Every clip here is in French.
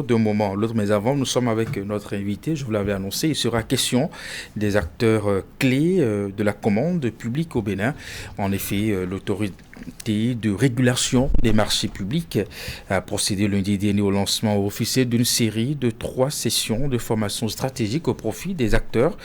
D'un moment à l'autre, mais avant, nous sommes avec notre invité, je vous l'avais annoncé, il sera question des acteurs clés de la commande publique au Bénin. En effet, l'autorité de régulation des marchés publics a procédé lundi dernier au lancement officiel d'une série de 3 sessions de formation stratégique au profit des acteurs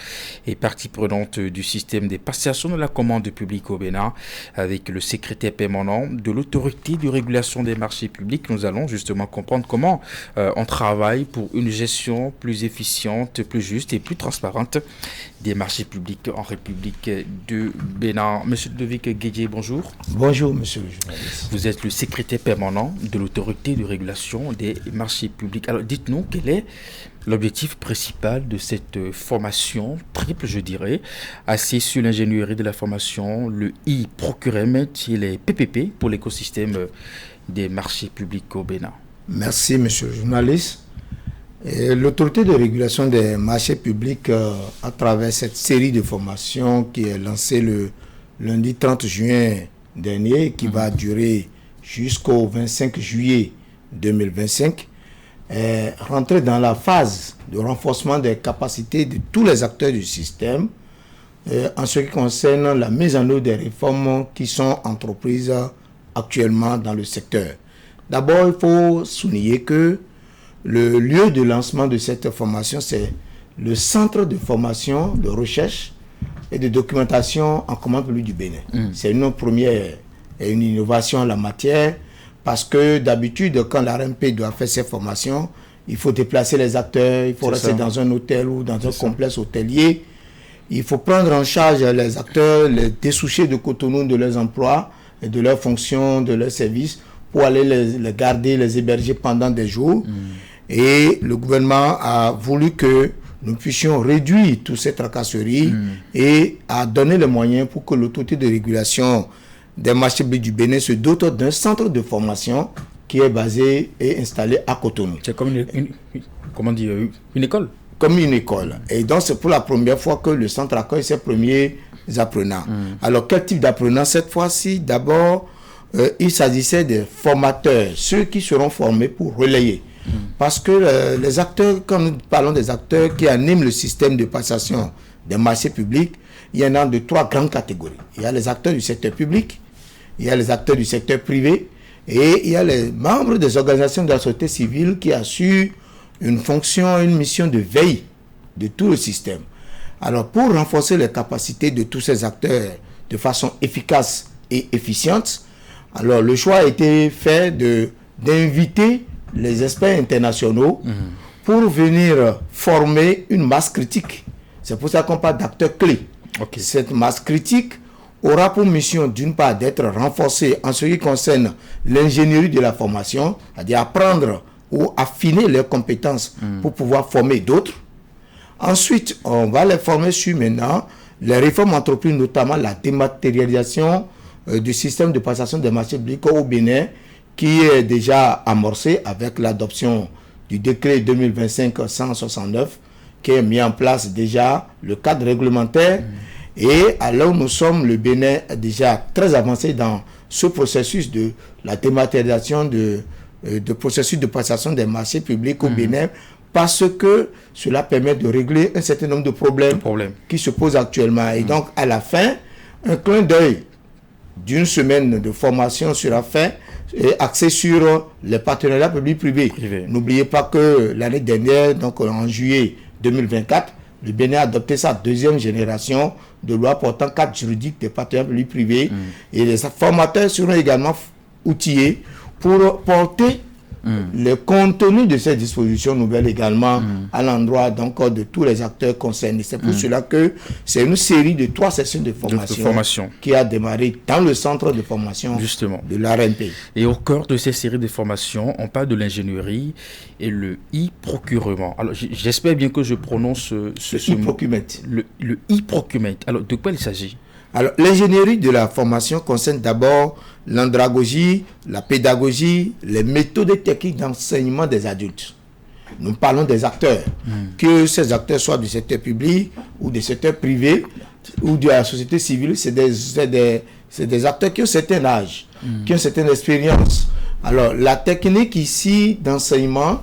et parties prenantes du système des passations de la commande publique au Bénin. Avec le secrétaire permanent de l'autorité de régulation des marchés publics, nous allons justement comprendre comment on travaille pour une gestion plus efficiente, plus juste et plus transparente des marchés publics en République de Bénin. Monsieur Ludovic Guédier, bonjour. Bonjour, monsieur le journaliste. Vous êtes le secrétaire permanent de l'autorité de régulation des marchés publics. Alors, dites-nous, quel est l'objectif principal de cette formation triple, je dirais, axée sur l'ingénierie de la formation, le e-procurement et les PPP pour l'écosystème des marchés publics au Bénin? Merci, monsieur le journaliste. L'autorité de régulation des marchés publics, à travers cette série de formations qui est lancée le lundi 30 juin dernier, qui va durer jusqu'au 25 juillet 2025, est rentrée dans la phase de renforcement des capacités de tous les acteurs du système en ce qui concerne la mise en œuvre des réformes qui sont entreprises actuellement dans le secteur. D'abord, il faut souligner que le lieu de lancement de cette formation, c'est le Centre de formation, de recherche et de documentation en commande publique du Bénin. C'est une première et une innovation en la matière parce que d'habitude, quand la RMP doit faire ses formations, il faut déplacer les acteurs, il faut rester dans un hôtel ou dans un complexe hôtelier. Il faut prendre en charge les acteurs, les dessoucher de Cotonou de leurs emplois et de leurs fonctions, de leurs services pour aller les garder, les héberger pendant des jours. Et le gouvernement a voulu que nous puissions réduire toutes ces tracasseries et a donné les moyens pour que l'autorité de régulation des marchés publics du Bénin se dote d'un centre de formation qui est basé et installé à Cotonou. C'est comme une école? Comme une école. Et donc c'est pour la première fois que le centre accueille ses premiers apprenants. Alors quel type d'apprenants? Cette fois-ci, d'abord, il s'agissait des formateurs, ceux qui seront formés pour relayer. Parce que les acteurs, quand nous parlons des acteurs qui animent le système de passation des marchés publics, il y en a de 3 grandes catégories. Il y a les acteurs du secteur public, il y a les acteurs du secteur privé et il y a les membres des organisations de la société civile qui assurent une fonction, une mission de veille de tout le système. Alors pour renforcer les capacités de tous ces acteurs de façon efficace et efficiente, alors le choix a été fait d'inviter les experts internationaux pour venir former une masse critique. C'est pour ça qu'on parle d'acteurs clés. Cette masse critique aura pour mission d'une part d'être renforcée en ce qui concerne l'ingénierie de la formation, c'est-à-dire apprendre ou affiner leurs compétences pour pouvoir former d'autres. Ensuite, on va les former sur maintenant les réformes entreprises, notamment la dématérialisation du système de passation des marchés publics au Bénin, qui est déjà amorcé avec l'adoption du décret 2025-169, qui est mis en place déjà le cadre réglementaire. Et alors où nous sommes, le Bénin est déjà très avancé dans ce processus de la dématérialisation de processus de passation des marchés publics au Bénin, parce que cela permet de régler un certain nombre de problèmes qui se posent actuellement. Et donc, à la fin, un clin d'œil d'une semaine de formation sera fait et axé sur les partenariats publics-privés. N'oubliez pas que l'année dernière, donc en juillet 2024, le Bénin a adopté sa 2e génération de loi portant cadre juridique des partenariats publics-privés. Et les formateurs seront également outillés pour porter le contenu de ces dispositions nouvelles également à l'endroit donc de tous les acteurs concernés. C'est pour cela que c'est une série de 3 sessions de formation qui a démarré dans le centre de formation de l'ARMP. Et au cœur de ces séries de formations, on parle de l'ingénierie et le e-procurement. Alors j'espère bien que je prononce ce mot. Le e-procurement. Alors de quoi il s'agit? Alors, l'ingénierie de la formation concerne d'abord l'andragogie, la pédagogie, les méthodes techniques d'enseignement des adultes. Nous parlons des acteurs, que ces acteurs soient du secteur public ou du secteur privé ou de la société civile, c'est des acteurs qui ont un certain âge, qui ont une certaine expérience. Alors, la technique ici d'enseignement,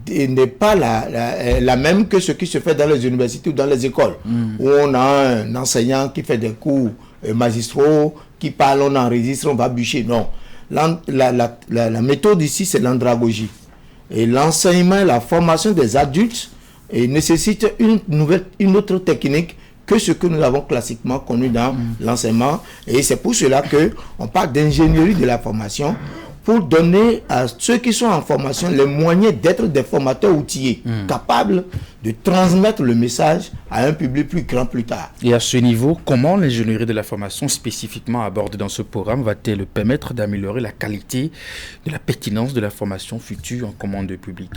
n'est pas la même que ce qui se fait dans les universités ou dans les écoles, où on a un enseignant qui fait des cours magistraux, qui parle, on enregistre, on va bûcher. Non. La méthode ici, c'est l'andragogie. Et l'enseignement, la formation des adultes nécessite une autre technique que ce que nous avons classiquement connu dans l'enseignement. Et c'est pour cela qu'on parle d'ingénierie de la formation, pour donner à ceux qui sont en formation les moyens d'être des formateurs outillés, capables de transmettre le message à un public plus grand plus tard. Et à ce niveau, comment l'ingénierie de la formation spécifiquement abordée dans ce programme va-t-elle permettre d'améliorer la qualité de la pertinence de la formation future en commande publique?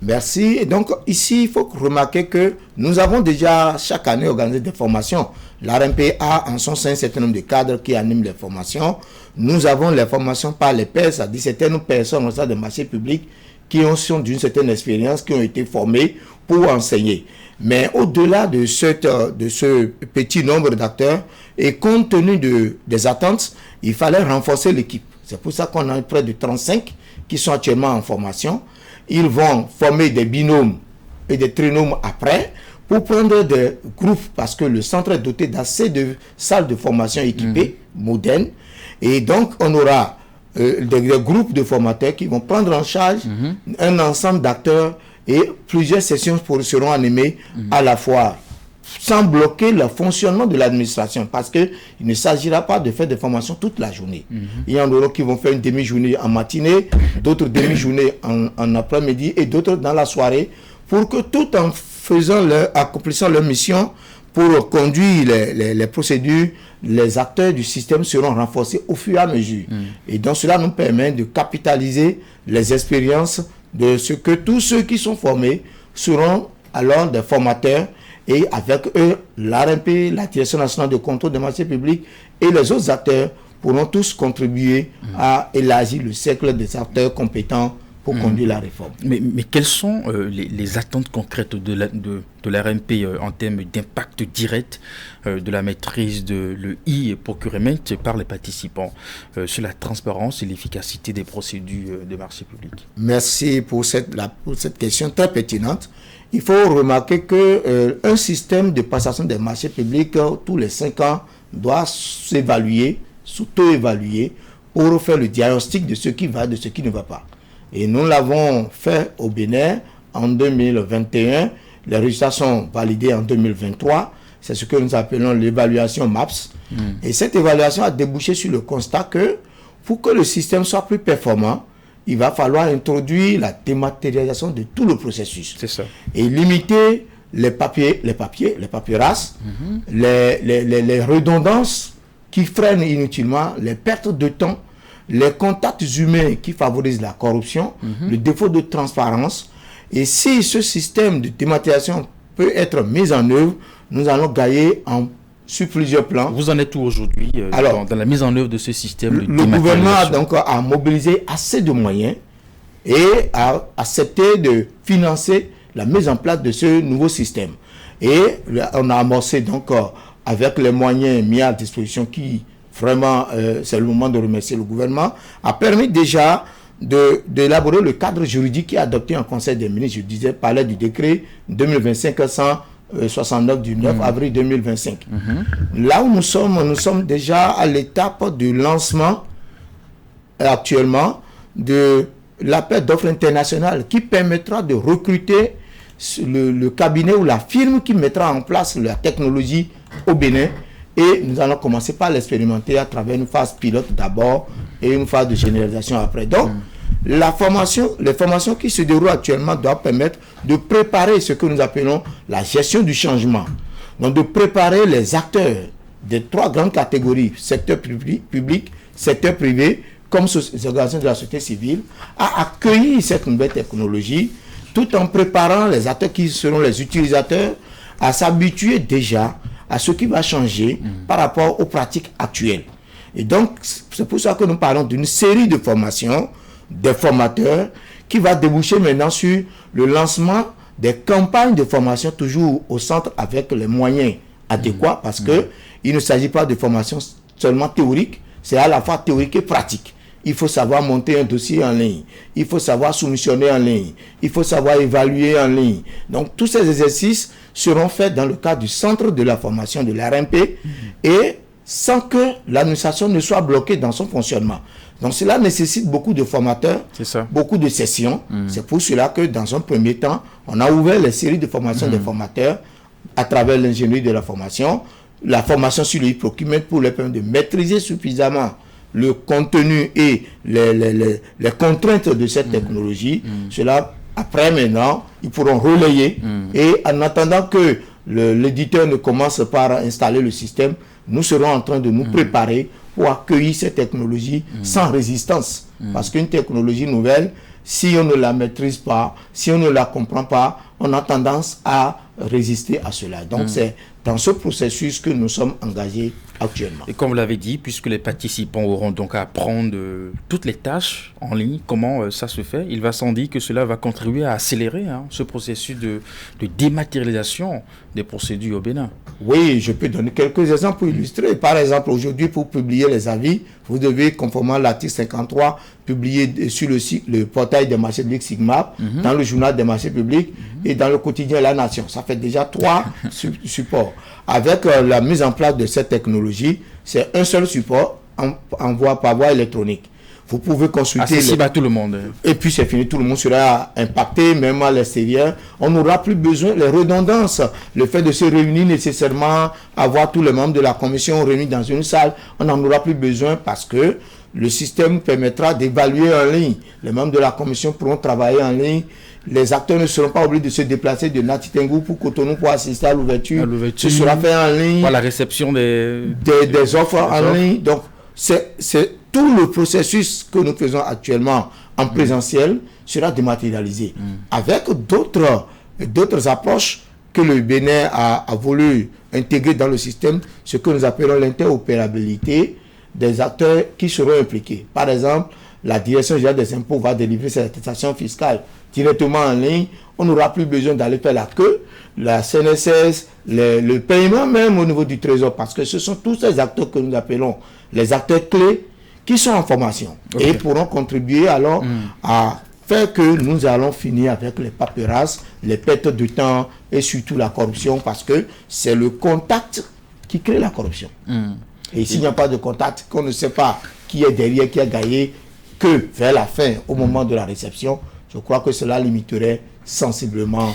Merci. Et donc, ici, il faut remarquer que nous avons déjà chaque année organisé des formations. L'ARMP a en son sein un certain nombre de cadres qui animent les formations. Nous avons les formations par les pairs, c'est-à-dire certaines personnes au sein des marchés publics qui sont d'une certaine expérience, qui ont été formées pour enseigner. Mais au-delà de ce petit nombre d'acteurs, et compte tenu des attentes, il fallait renforcer l'équipe. C'est pour ça qu'on a près de 35 qui sont actuellement en formation. Ils vont former des binômes et des trinômes après pour prendre des groupes, parce que le centre est doté d'assez de salles de formation équipées, modernes. Et donc, on aura des groupes de formateurs qui vont prendre en charge un ensemble d'acteurs, et plusieurs sessions seront animées à la fois, sans bloquer le fonctionnement de l'administration, parce qu'il ne s'agira pas de faire des formations toute la journée. Il y en aura qui vont faire une demi-journée en matinée, d'autres demi-journées en après-midi et d'autres dans la soirée, pour que tout en accomplissant leur mission, pour conduire les procédures, les acteurs du système seront renforcés au fur et à mesure. Et donc cela nous permet de capitaliser les expériences de ce que tous ceux qui sont formés seront alors des formateurs, et avec eux, l'ARMP, la Direction nationale de contrôle des marchés publics et les autres acteurs pourront tous contribuer à élargir le cercle des acteurs compétents pour conduire la réforme. Mais quelles sont les attentes concrètes de l'ARMP en termes d'impact direct de la maîtrise de l'e-procurement par les participants sur la transparence et l'efficacité des procédures de marché public? Merci pour cette question très pertinente. Il faut remarquer qu'un système de passation des marchés publics tous les 5 ans doit s'évaluer, s'auto-évaluer pour faire le diagnostic de ce qui va, de ce qui ne va pas. Et nous l'avons fait au Bénin en 2021. Les résultats sont validés en 2023. C'est ce que nous appelons l'évaluation MAPS. Et cette évaluation a débouché sur le constat que pour que le système soit plus performant, il va falloir introduire la dématérialisation de tout le processus. C'est ça. Et limiter les papierasse, les redondances qui freinent inutilement, les pertes de temps, les contacts humains qui favorisent la corruption, le défaut de transparence. Et si ce système de dématérialisation peut être mis en œuvre, nous allons gagner sur plusieurs plans. Vous en êtes où aujourd'hui dans la mise en œuvre de ce système de dématérialisation? Le gouvernement donc a mobilisé assez de moyens et a accepté de financer la mise en place de ce nouveau système. Et on a amorcé donc avec les moyens mis à disposition qui vraiment, c'est le moment de remercier le gouvernement, a permis déjà d'élaborer le cadre juridique qui est adopté en Conseil des ministres. Je disais, parlait du décret 2025-169 du 9 avril 2025. Là où nous sommes déjà à l'étape du lancement actuellement de l'appel d'offres internationales qui permettra de recruter le cabinet ou la firme qui mettra en place la technologie au Bénin. Et nous allons commencer par l'expérimenter à travers une phase pilote d'abord et une phase de généralisation après. Donc, les formations qui se déroulent actuellement doivent permettre de préparer ce que nous appelons la gestion du changement. Donc, de préparer les acteurs des 3 grandes catégories, secteur public, secteur privé, comme les organisations de la société civile, à accueillir cette nouvelle technologie, tout en préparant les acteurs qui seront les utilisateurs à s'habituer déjà à ce qui va changer par rapport aux pratiques actuelles. Et donc, c'est pour ça que nous parlons d'une série de formations, des formateurs, qui va déboucher maintenant sur le lancement des campagnes de formation, toujours au centre avec les moyens adéquats, parce que il ne s'agit pas de formation seulement théorique, c'est à la fois théorique et pratique. il faut savoir monter un dossier en ligne, il faut savoir soumissionner en ligne, il faut savoir évaluer en ligne. Donc tous ces exercices seront faits dans le cadre du centre de la formation de l'ARMP et sans que l'administration ne soit bloquée dans son fonctionnement. Donc cela nécessite beaucoup de formateurs, beaucoup de sessions. C'est pour cela que dans un premier temps, on a ouvert les séries de formation des formateurs à travers l'ingénierie de la formation sur le e-procurement pour leur permettre de maîtriser suffisamment le contenu et les contraintes de cette technologie. Cela, après maintenant, ils pourront relayer et en attendant que l'éditeur ne commence par installer le système, nous serons en train de nous préparer pour accueillir cette technologie sans résistance. Parce qu'une technologie nouvelle, si on ne la maîtrise pas, si on ne la comprend pas, on a tendance à résister à cela. Donc c'est dans ce processus que nous sommes engagés actuellement. Et comme vous l'avez dit, puisque les participants auront donc à apprendre toutes les tâches en ligne, comment ça se fait, il va sans dire que cela va contribuer à accélérer ce processus de dématérialisation des procédures au Bénin. Oui, je peux donner quelques exemples pour illustrer. Par exemple, aujourd'hui, pour publier les avis, vous devez, conformément à l'article 53, publier sur le portail des marchés publics SIGMAP, dans le journal des marchés publics et dans le quotidien La Nation. Ça fait déjà 3 supports. Avec la mise en place de cette technologie, c'est un seul support par voie électronique. Vous pouvez consulter... Accessible à tout le monde. Et puis c'est fini, tout le monde sera impacté, même à l'extérieur. On n'aura plus besoin, les redondances, le fait de se réunir nécessairement, avoir tous les membres de la commission réunis dans une salle, on n'en aura plus besoin parce que le système permettra d'évaluer en ligne. Les membres de la commission pourront travailler en ligne. Les acteurs ne seront pas obligés de se déplacer de Nati-Tengou pour Cotonou pour assister à l'ouverture. Ce sera fait en ligne. Pour la réception des offres en ligne. Donc, c'est tout le processus que nous faisons actuellement en présentiel sera dématérialisé. Avec d'autres approches que le Bénin a voulu intégrer dans le système, ce que nous appelons l'interopérabilité des acteurs qui seront impliqués. Par exemple, la Direction générale des impôts va délivrer ses attestations fiscales directement en ligne. On n'aura plus besoin d'aller faire la queue. La CNSS, le paiement même au niveau du Trésor, parce que ce sont tous ces acteurs que nous appelons les acteurs clés qui sont en formation et pourront contribuer alors à faire que nous allons finir avec les paperasses, les pertes de temps et surtout la corruption, parce que c'est le contact qui crée la corruption. Et s'il n'y a pas de contact, qu'on ne sait pas qui est derrière, qui a gagné, que vers la fin, au moment de la réception, je crois que cela limiterait sensiblement.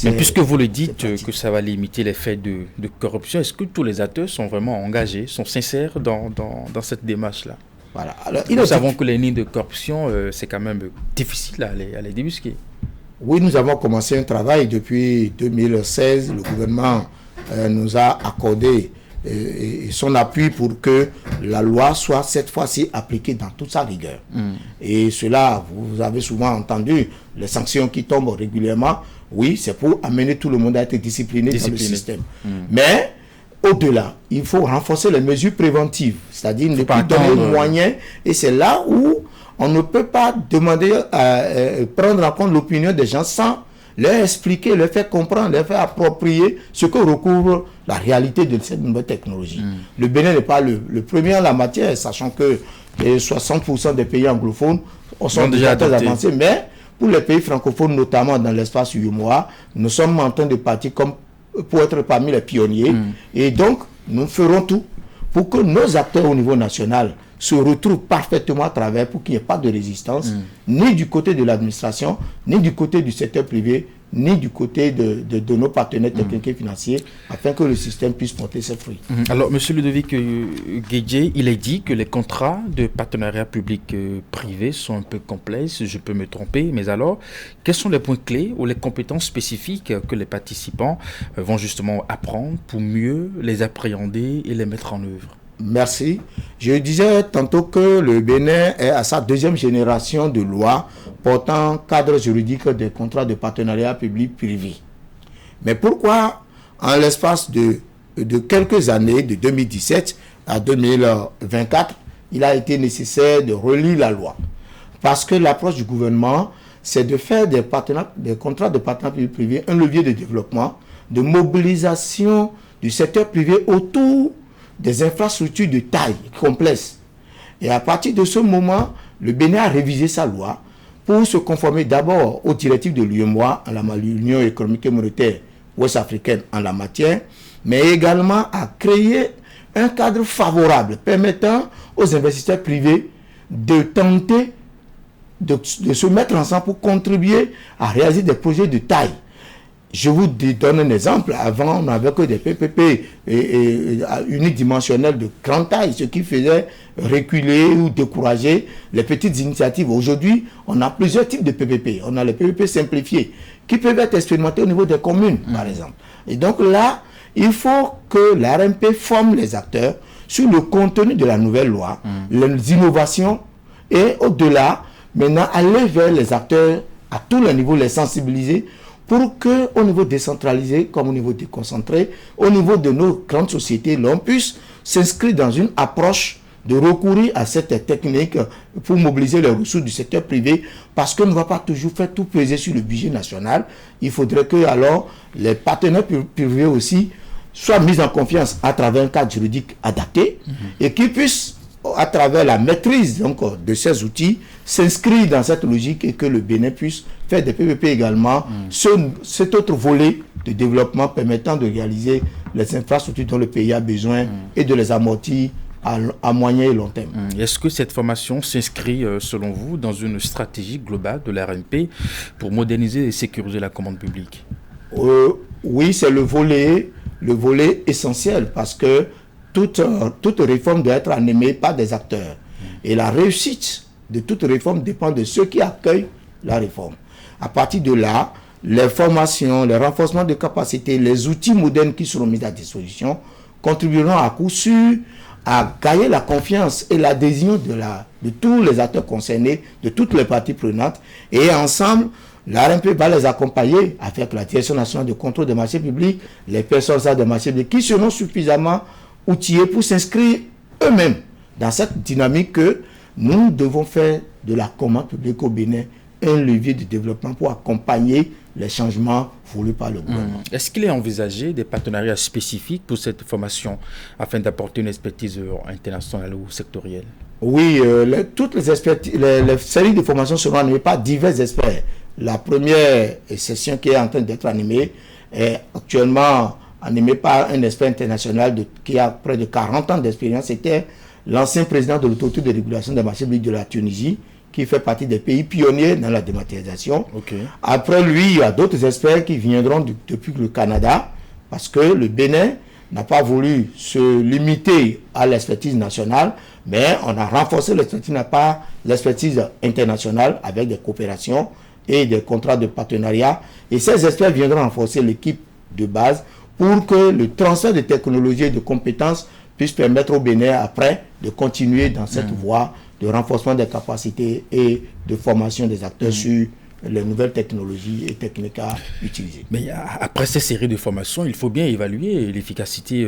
Mais puisque vous le dites que ça va limiter l'effet de corruption, est-ce que tous les acteurs sont vraiment engagés, sont sincères dans cette démarche-là? Voilà. Alors, nous savons que les lignes de corruption, c'est quand même difficile à les débusquer. Oui, nous avons commencé un travail depuis 2016. Le gouvernement nous a accordé son appui pour que la loi soit cette fois-ci appliquée dans toute sa rigueur. Et cela, vous avez souvent entendu les sanctions qui tombent régulièrement. Oui, c'est pour amener tout le monde à être discipliné dans le système. Mais au-delà, il faut renforcer les mesures préventives, c'est-à-dire ne plus donner de moyens. Et c'est là où on ne peut pas demander prendre en compte l'opinion des gens sans leur expliquer, leur faire comprendre, leur faire approprier ce que recouvre la réalité de cette nouvelle technologie. Le Bénin n'est pas le premier en la matière, sachant que 60% des pays anglophones sont déjà très avancés, mais pour les pays francophones, notamment dans l'espace UEMOA, nous sommes en train de partir pour être parmi les pionniers. Et donc, nous ferons tout pour que nos acteurs au niveau national se retrouvent parfaitement à travers pour qu'il n'y ait pas de résistance, ni du côté de l'administration, ni du côté du secteur privé, ni du côté de nos partenaires techniques et financiers, afin que le système puisse porter ses fruits. Alors, M. Ludovic Guédié, il est dit que les contrats de partenariat public-privé sont un peu complexes, je peux me tromper, mais alors, quels sont les points clés ou les compétences spécifiques que les participants vont justement apprendre pour mieux les appréhender et les mettre en œuvre? Merci. Je disais tantôt que le Bénin est à sa deuxième génération de lois portant cadre juridique des contrats de partenariat public-privé. Mais pourquoi, en l'espace de quelques années, de 2017 à 2024, il a été nécessaire de relire la loi? Parce que l'approche du gouvernement, c'est de faire des contrats de partenariat public-privé un levier de développement, de mobilisation du secteur privé autour des infrastructures de taille complexe. Et à partir de ce moment, le Bénin a révisé sa loi pour se conformer d'abord aux directives de l'UEMOA, l'Union économique et monétaire ouest-africaine en la matière, mais également à créer un cadre favorable permettant aux investisseurs privés de tenter de se mettre ensemble pour contribuer à réaliser des projets de taille. Je vous donne un exemple. Avant, on n'avait que des PPP unidimensionnels de grande taille, ce qui faisait reculer ou décourager les petites initiatives. Aujourd'hui, on a plusieurs types de PPP. On a les PPP simplifiés qui peuvent être expérimentés au niveau des communes, par exemple. Et donc là, il faut que l'ARMP forme les acteurs sur le contenu de la nouvelle loi, les innovations, et au-delà, maintenant, aller vers les acteurs à tous les niveaux, les sensibiliser, pour que, au niveau décentralisé comme au niveau déconcentré, au niveau de nos grandes sociétés, l'on puisse s'inscrire dans une approche de recourir à cette technique pour mobiliser les ressources du secteur privé, parce qu'on ne va pas toujours faire tout peser sur le budget national. Il faudrait que alors les partenaires privés aussi soient mis en confiance à travers un cadre juridique adapté et qu'ils puissent, à travers la maîtrise donc, de ces outils, s'inscrire dans cette logique et que le Bénin puisse faire des PPP également, cet autre volet de développement permettant de réaliser les infrastructures dont le pays a besoin et de les amortir à moyen et long terme. Est-ce que cette formation s'inscrit, selon vous, dans une stratégie globale de l'ARMP pour moderniser et sécuriser la commande publique? Oui, c'est le volet essentiel, parce que toute réforme doit être animée par des acteurs. Et la réussite de toute réforme dépend de ceux qui accueillent la réforme. À partir de là, les formations, les renforcements de capacités, les outils modernes qui seront mis à disposition contribueront à coup sûr à gagner la confiance et l'adhésion de tous les acteurs concernés, de toutes les parties prenantes. Et ensemble, l'ARMP va les accompagner avec la Direction nationale de contrôle des marchés publics, les personnes des marchés publics qui seront suffisamment outillés pour s'inscrire eux-mêmes dans cette dynamique que nous devons faire de la commande publique au Bénin un levier de développement pour accompagner les changements voulus par le gouvernement. Est-ce qu'il est envisagé des partenariats spécifiques pour cette formation afin d'apporter une expertise internationale ou sectorielle? Oui, toutes les séries de formations seront animées par divers experts. La première session qui est en train d'être animée est actuellement animée par un expert international qui a près de 40 ans d'expérience. C'était l'ancien président de l'autorité de régulation des marchés publics de la Tunisie, qui fait partie des pays pionniers dans la dématérialisation. Après lui, il y a d'autres experts qui viendront depuis le Canada, parce que le Bénin n'a pas voulu se limiter à l'expertise nationale, mais on a renforcé l'expertise internationale avec des coopérations et des contrats de partenariat. Et ces experts viendront renforcer l'équipe de base pour que le transfert de technologies et de compétences puisse permettre au Bénin après de continuer dans cette voie de renforcement des capacités et de formation des acteurs sur les nouvelles technologies et techniques à utiliser. Mais après ces séries de formations, il faut bien évaluer l'efficacité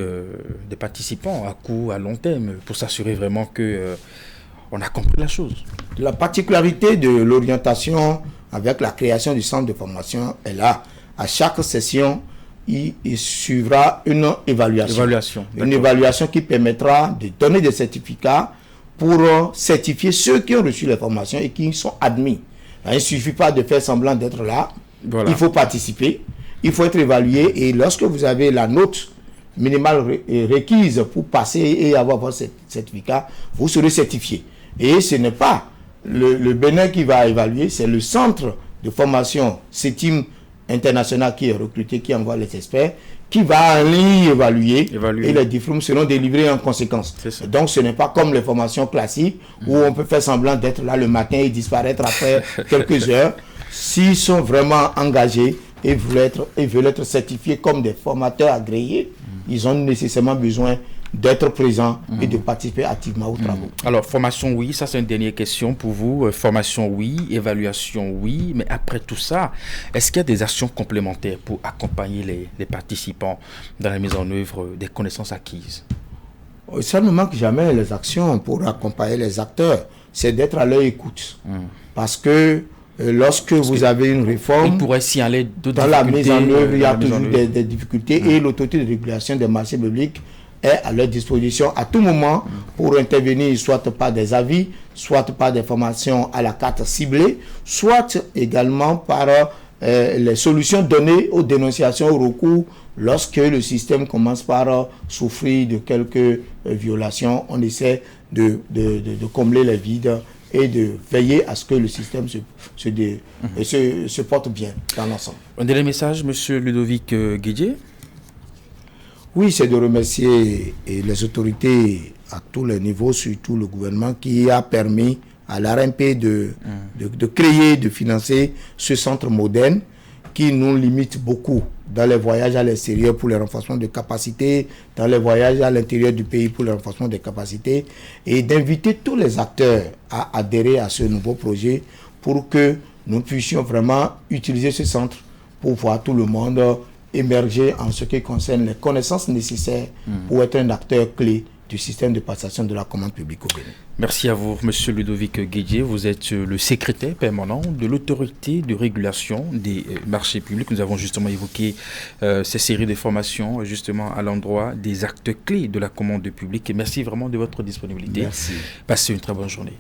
des participants à court, à long terme, pour s'assurer vraiment que on a compris la chose. La particularité de l'orientation avec la création du centre de formation est là. À chaque session, il suivra une évaluation. Une évaluation qui permettra de donner des certificats pour certifier ceux qui ont reçu les formations et qui sont admis. Il ne suffit pas de faire semblant d'être là. Voilà. Il faut participer, il faut être évalué, et lorsque vous avez la note minimale requise pour passer et avoir votre certificat, vous serez certifié. Et ce n'est pas le Bénin qui va évaluer, c'est le centre de formation CETIM international qui est recruté, qui envoie les experts, qui va en ligne évaluer. Et les diplômes seront délivrés en conséquence. Donc ce n'est pas comme les formations classiques où on peut faire semblant d'être là le matin et disparaître après quelques heures. S'ils sont vraiment engagés et veulent être certifiés comme des formateurs agréés, ils ont nécessairement besoin d'être présents et de participer activement aux travaux. Alors, formation, oui, ça c'est une dernière question pour vous. Formation, oui, évaluation, oui, mais après tout ça, est-ce qu'il y a des actions complémentaires pour accompagner les participants dans la mise en œuvre des connaissances acquises? Ça ne manque jamais les actions pour accompagner les acteurs, c'est d'être à leur écoute. Parce que lorsque vous avez une réforme, il pourrait s'y aller dans la mise en œuvre, il y a toujours des difficultés et l'autorité de régulation des marchés publics est à leur disposition à tout moment pour intervenir, soit par des avis, soit par des formations à la carte ciblée, soit également par les solutions données aux dénonciations, aux recours, lorsque le système commence par souffrir de quelques violations. On essaie de combler les vides et de veiller à ce que le système se porte bien dans l'ensemble. Un dernier message, M. Ludovic Guédié? Oui, c'est de remercier les autorités à tous les niveaux, surtout le gouvernement, qui a permis à l'ARMP de créer, de financer ce centre moderne qui nous limite beaucoup dans les voyages à l'extérieur pour le renforcement de capacités, dans les voyages à l'intérieur du pays pour le renforcement des capacités, et d'inviter tous les acteurs à adhérer à ce nouveau projet pour que nous puissions vraiment utiliser ce centre pour voir tout le monde émerger en ce qui concerne les connaissances nécessaires pour être un acteur clé du système de passation de la commande publique au Bénin. Merci à vous, M. Ludovic Guédié. Vous êtes le secrétaire permanent de l'autorité de régulation des marchés publics. Nous avons justement évoqué ces séries de formations justement à l'endroit des acteurs clés de la commande publique. Et merci vraiment de votre disponibilité. Merci. Passez une très bonne journée.